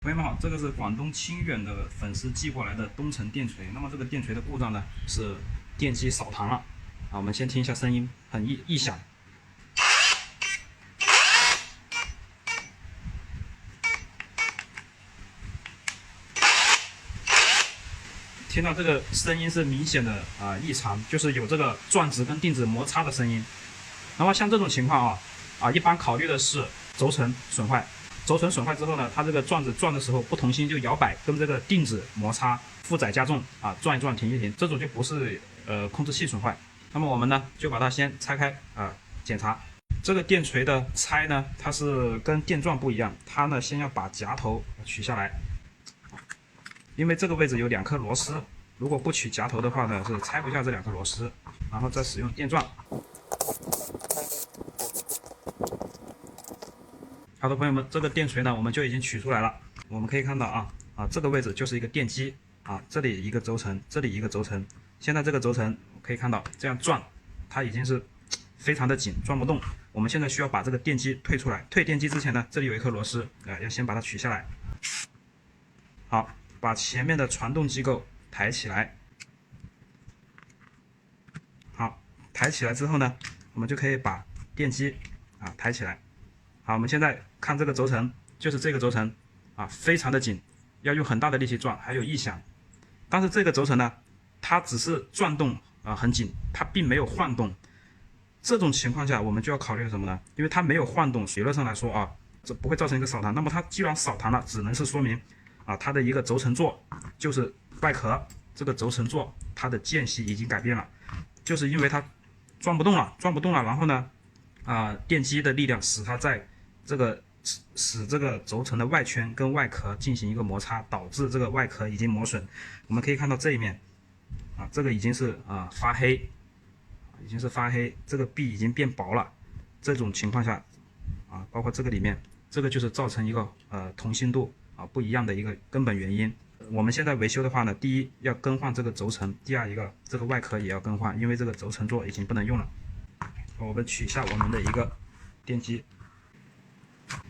朋友们好，这个是广东清远的粉丝寄过来的东城电锤。那么这个电锤的故障呢是电机扫膛了啊。我们先听一下声音，很异响。听到这个声音是明显的异常，就是有这个转子跟定子摩擦的声音。那么像这种情况一般考虑的是轴承损坏。轴承损坏之后呢，它这个转子转的时候不同心就摇摆，跟这个定子摩擦，负载加重转一转停一停，这种就不是控制器损坏。那么我们呢就把它先拆开检查。这个电锤的拆呢，它是跟电钻不一样，它呢先要把夹头取下来，因为这个位置有2颗螺丝，如果不取夹头的话呢，是拆不下这2颗螺丝，然后再使用电钻。好的，朋友们，这个电锤呢，我们就已经取出来了。我们可以看到这个位置就是一个电机这里一个轴承，这里一个轴承。现在这个轴承可以看到这样转，它已经是非常的紧，转不动。我们现在需要把这个电机退出来。退电机之前呢，这里有一颗螺丝要先把它取下来。好，把前面的传动机构抬起来。好，抬起来之后呢，我们就可以把电机抬起来。好，我们现在看这个轴承，就是这个轴承非常的紧，要用很大的力气转，还有异响。但是这个轴承呢，它只是转动很紧，它并没有晃动。这种情况下，我们就要考虑什么呢？因为它没有晃动，理论上来说这不会造成一个扫膛。那么它既然扫膛了，只能是说明它的一个轴承座，就是外壳这个轴承座，它的间隙已经改变了，就是因为它转不动了，然后呢电机的力量使它在使这个轴承的外圈跟外壳进行一个摩擦，导致这个外壳已经磨损。我们可以看到这一面这个已经是发黑，这个壁已经变薄了。这种情况下包括这个里面，这个就是造成一个同心度不一样的一个根本原因。我们现在维修的话呢，第一要更换这个轴承，第二这个外壳也要更换，因为这个轴承座已经不能用了。我们取下我们的一个电机。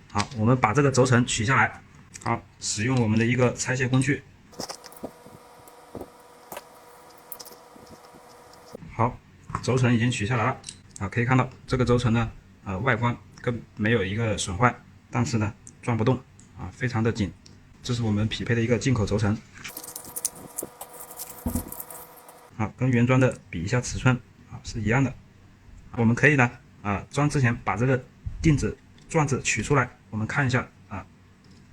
好，我们把这个轴承取下来。好，使用我们的一个拆卸工具。好，轴承已经取下来了可以看到这个轴承呢外观跟没有一个损坏，但是呢转不动非常的紧。这是我们匹配的一个进口轴承。好，跟原装的比一下尺寸是一样的。我们可以呢装之前把这个定子转子取出来，我们看一下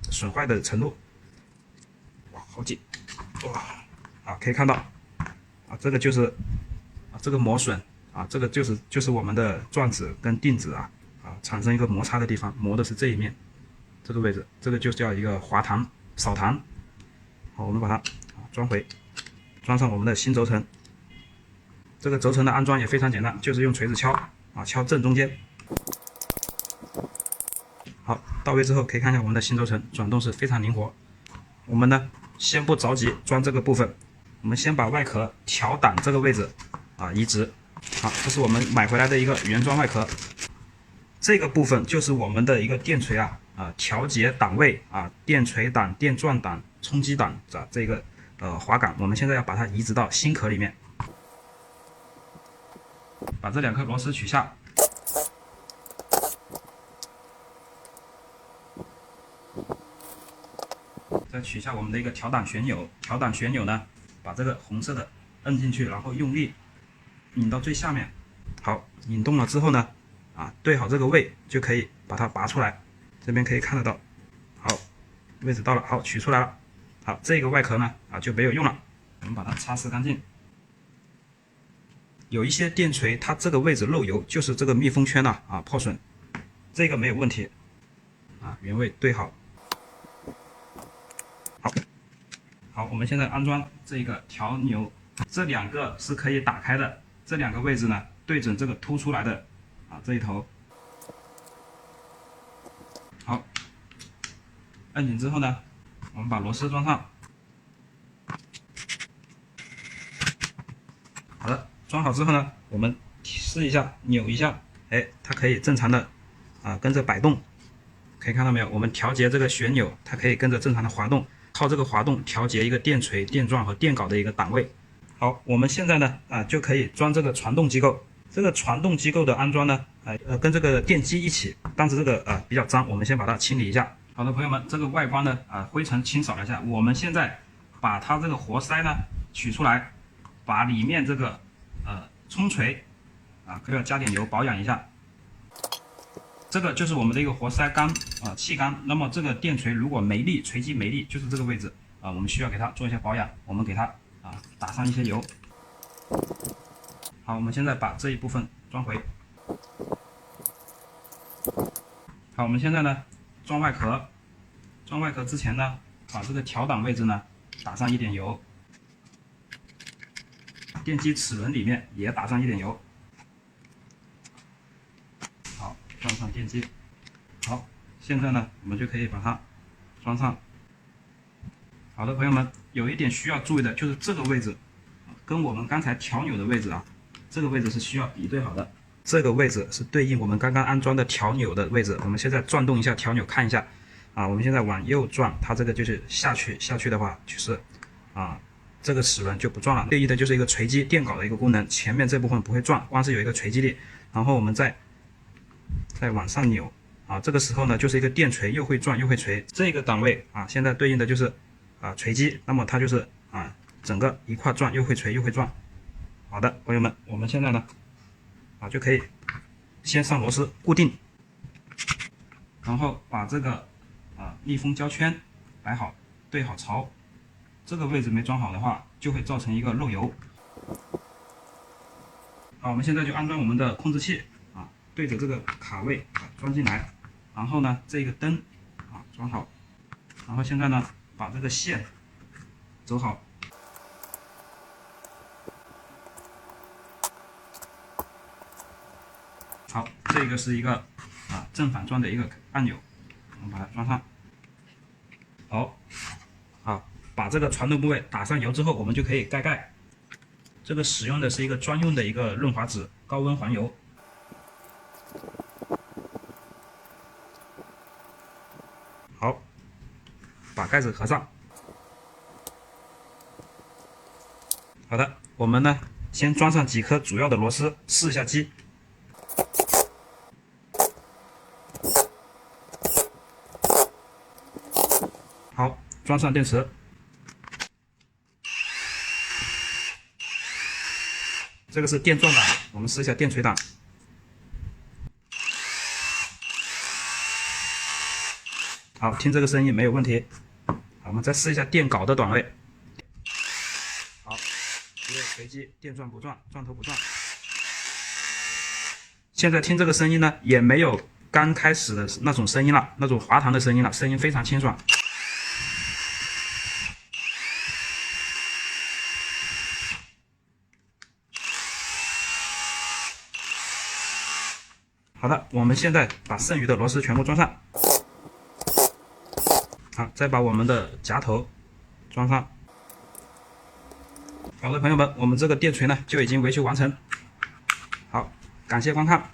损坏的程度。哇，好紧！哇，可以看到这个就是这个磨损这个就是我们的转子跟定子产生一个摩擦的地方，磨的是这一面这个位置，这个就叫一个滑膛扫膛。好，我们把它装回，装上我们的新轴承。这个轴承的安装也非常简单，就是用锤子敲敲正中间。好，到位之后可以看一下我们的新轴承转动是非常灵活。我们呢先不着急装这个部分，我们先把外壳调档这个位置移植。好，这是我们买回来的一个原装外壳，这个部分就是我们的一个电锤调节档位电锤档、电钻档、冲击档这个滑杆，我们现在要把它移植到新壳里面。把这2颗螺丝取下，再取下我们的一个调档旋钮。调档旋钮呢，把这个红色的摁进去，然后用力拧到最下面。好，拧动了之后呢，对好这个位就可以把它拔出来。这边可以看得到，好，位置到了，好，取出来了。好，这个外壳呢就没有用了，我们把它擦拭干净。有一些电锤它这个位置漏油，就是这个密封圈破损，这个没有问题原位对好。好，我们现在安装这个调钮，这2个是可以打开的，这2个位置呢对准这个凸出来的这一头。好，按紧之后呢，我们把螺丝装上。好的，装好之后呢，我们试一下，扭一下，它可以正常的跟着摆动，可以看到没有？我们调节这个旋钮，它可以跟着正常的滑动，靠这个滑动调节一个电锤、电钻和电镐的一个档位。好，我们现在呢就可以装这个传动机构。这个传动机构的安装呢，跟这个电机一起，但是这个比较脏，我们先把它清理一下。好的，朋友们，这个外观呢灰尘清扫了一下，我们现在把它这个活塞呢取出来，把里面这个冲锤可以要加点油保养一下。这个就是我们的一个活塞缸气缸。那么这个电锤如果没力，锤击没力，就是这个位置我们需要给它做一下保养，我们给它打上一些油。好，我们现在把这一部分装回。好，我们现在呢装外壳。装外壳之前呢，把这个调档位置呢打上一点油，电机齿轮里面也打上一点油。好，装上电机。好，现在呢我们就可以把它装上。好的，朋友们，有一点需要注意的就是这个位置跟我们刚才调钮的位置这个位置是需要比对好的。这个位置是对应我们刚刚安装的调钮的位置。我们现在转动一下调钮看一下我们现在往右转，它这个就是下去的话，就是这个齿轮就不转了，对应的就是一个锤击电镐的一个功能。前面这部分不会转，光是有一个锤击力，然后我们再往上扭这个时候呢就是一个电锤，又会转又会锤。这个档位现在对应的就是锤击，那么它就是整个一块转，又会锤又会转。好的，朋友们，我们现在呢就可以先上螺丝固定，然后把这个密封胶圈摆好，对好槽。这个位置没装好的话，就会造成一个漏油。好，我们现在就安装我们的控制器对着这个卡位装进来，然后呢这个灯装好，然后现在呢把这个线走好。好，这个是一个正反转的一个按钮，我们把它装上。好，把这个传动部位打上油之后，我们就可以盖。这个使用的是一个专用的一个润滑脂，高温环油。好，把盖子合上。好的，我们呢先装上几颗主要的螺丝，试一下机。好，装上电池。这个是电钻档，我们试一下电锤档。好，听这个声音没有问题。好，我们再试一下电镐的档位。好，只有锤击，电钻不转，钻头不转。现在听这个声音呢，也没有刚开始的那种声音了，那种滑膛的声音了，声音非常清爽。好的，我们现在把剩余的螺丝全部装上。好，再把我们的夹头装上。好的，朋友们，我们这个电锤呢就已经维修完成。好，感谢观看。